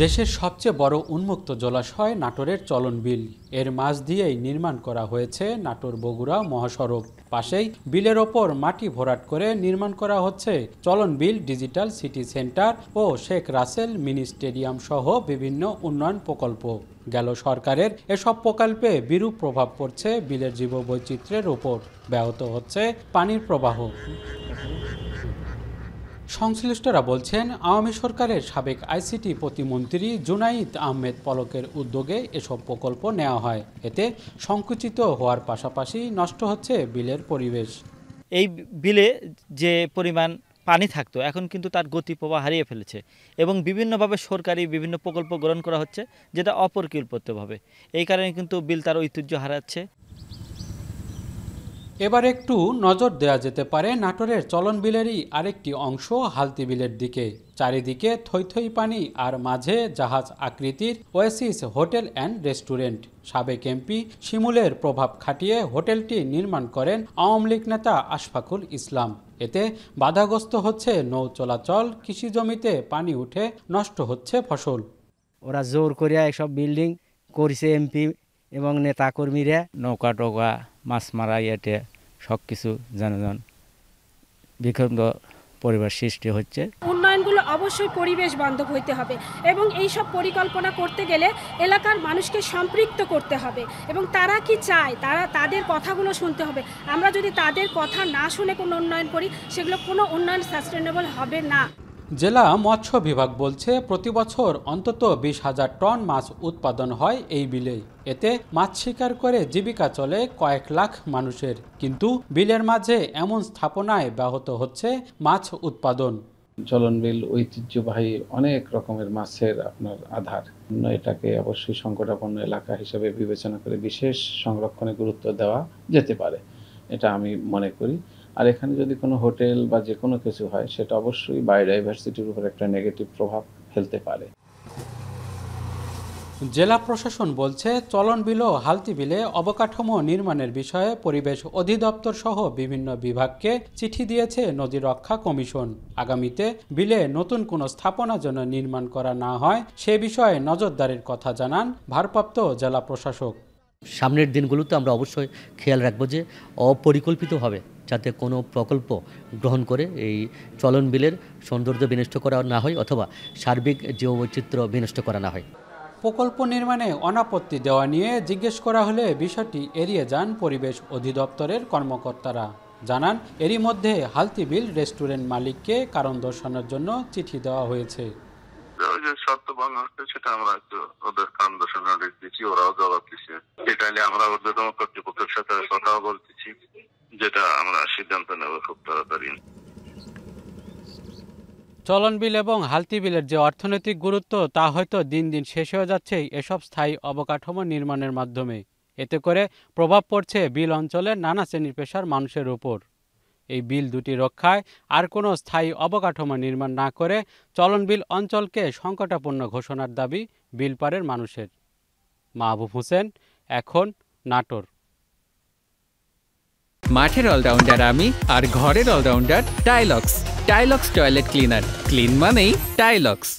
দেশের সবচেয়ে বড় উন্মুক্ত জলাশয় নাটোরের চলন বিল। এর মাঝ দিয়েই নির্মাণ করা হয়েছে নাটোর বগুড়া মহাসড়ক। পাশেই বিলের ওপর মাটি ভরাট করে নির্মাণ করা হচ্ছে চলন বিল ডিজিটাল সিটি সেন্টার ও শেখ রাসেল মিনি স্টেডিয়াম সহ বিভিন্ন উন্নয়ন প্রকল্প। গেল সরকারের এসব প্রকল্পে বিরূপ প্রভাব পড়ছে বিলের জীববৈচিত্র্যের ওপর, ব্যাহত হচ্ছে পানির প্রবাহ। সংশ্লিষ্টরা বলছেন, আওয়ামী সরকারের সাবেক আইসিটি প্রতিমন্ত্রী জুনাইদ আহমেদ পলকের উদ্যোগে এসব প্রকল্প নেওয়া হয়। এতে সংকুচিত হওয়ার পাশাপাশি নষ্ট হচ্ছে বিলের পরিবেশ। এই বিলে যে পরিমাণ পানি থাকতো এখন কিন্তু তার গতি প্রবাহ হারিয়ে ফেলেছে এবং বিভিন্নভাবে সরকারি বিভিন্ন প্রকল্প গ্রহণ করা হচ্ছে, যেটা অপরিকল্পিতভাবে। এই কারণে কিন্তু বিল তার ঐতিহ্য হারাচ্ছে। এবার একটু নজর দেওয়া যেতে পারে নাটোরের চলন বিলেরই আরেকটি অংশ হালতি বিলের দিকে। চারিদিকে থই থই পানি আর মাঝে জাহাজ আকৃতির ওয়েসিস হোটেল অ্যান্ড রেস্টুরেন্ট। সাবেক এমপি শিমুলের প্রভাব খাটিয়ে হোটেলটি নির্মাণ করেন আওয়ামী লীগ নেতা আশফাকুল ইসলাম। এতে বাধাগ্রস্ত হচ্ছে নৌ চলাচল, কৃষি জমিতে পানি উঠে নষ্ট হচ্ছে ফসল। ওরা জোর করিয়া এসব বিল্ডিং করেছে এমপি এবং নেতা কর্মীরা। নৌকা টোকা মাছ মারা ইয়েতে সব কিছু জনজন বিক্ষুব্ধ পরিবেশ সৃষ্টি হচ্ছে। উন্নয়নগুলো অবশ্যই পরিবেশ বান্ধব হইতে হবে এবং এই সব পরিকল্পনা করতে গেলে এলাকার মানুষকে সম্পৃক্ত করতে হবে এবং তারা কি চায় তাদের কথাগুলো শুনতে হবে। আমরা যদি তাদের কথা না শুনে কোনো উন্নয়ন করি, সেগুলো কোনো উন্নয়ন সাস্টেনেবল হবে না। জেলা মৎস্য বিভাগ বলছে, প্রতি বছর অন্তত 20,000 টন মাছ উৎপাদন হয় এই বিলে। এতে মাছ শিকার করে জীবিকা চলে কয়েক লাখ মানুষের। কিন্তু বিলের মাঝে এমন স্থাপনায় ব্যাহত হচ্ছে মাছ উৎপাদন। চলন বিল ঐতিহ্যবাহী অনেক রকমের মাছের আধার। এটাকে অবশ্যই সংকটাপন্ন এলাকা হিসেবে বিবেচনা করে বিশেষ সংরক্ষণে গুরুত্ব দেওয়া যেতে পারে, এটা আমি মনে করি। আর এখানে যদি কোনো হোটেল বা যে কোনো কিছু হয়, সেটা অবশ্যই বায়োডাইভার্সিটির উপর একটা নেগেটিভ প্রভাব ফেলতে পারে। জেলা প্রশাসন বলছে, চলন বিল ও হালতি বিলে অবকাঠামো নির্মাণের বিষয়ে পরিবেশ অধিদপ্তর সহ বিভিন্ন বিভাগকে চিঠি দিয়েছে নদী রক্ষা কমিশন। আগামীতে বিলে নতুন কোনো স্থাপনা যেন নির্মাণ করা না হয় সে বিষয়ে নজরদারির কথা জানান ভারপ্রাপ্ত জেলা প্রশাসক। সামনের দিনগুলোতে আমরা অবশ্যই খেয়াল রাখবো যে অপরিকল্পিতভাবে যাতে কোনো প্রকল্প গ্রহণ করে এই চলন বিলের সৌন্দর্য বিনষ্ট করা না হয় অথবা সার্বিক জীববৈচিত্র্য বিনষ্ট করা না হয়। প্রকল্প নির্মাণে অনাপত্তি দেওয়া নিয়ে জিজ্ঞেস করা হলে বিষয়টি এড়িয়ে যান পরিবেশ অধিদপ্তরের কর্মকর্তারা। জানান, এরই মধ্যে হালতি বিল রেস্টুরেন্ট মালিককে কারণ দর্শানোর জন্য চিঠি দেওয়া হয়েছে। শর্ত ভঙ্গ হচ্ছে সেটা আমরা একটু ওদের কারণ দর্শানোর দিচ্ছি, ওরাও জবাব দিচ্ছে। এটা নিয়ে আমরা ঊর্ধ্বতন কর্তৃপক্ষের সাথে কথাও বলতেছি, যেটা আমরা সিদ্ধান্ত নেব খুব তাড়াতাড়ি। চলন বিল এবং হালতি বিলের যে অর্থনৈতিক গুরুত্ব তা হয়তো দিন দিন শেষ হয়ে যাচ্ছে এসব স্থায়ী অবকাঠামো নির্মাণের মাধ্যমে। এতে করে প্রভাব পড়ছে বিল অঞ্চলের নানা শ্রেণীর পেশার মানুষের উপর। এই বিল দুটি রক্ষায় আর কোনো স্থায়ী অবকাঠামো নির্মাণ না করে চলন বিল অঞ্চলকে সংকটাপন্ন ঘোষণার দাবি বিলপাড়ের মানুষের। মাহবুব হোসেন, এখন, নাটোর। মাঠের অলরাউন্ডার আমি, আর ঘরের allrounder Tylox. Tylox toilet cleaner, clean মানেই টাইলক্স।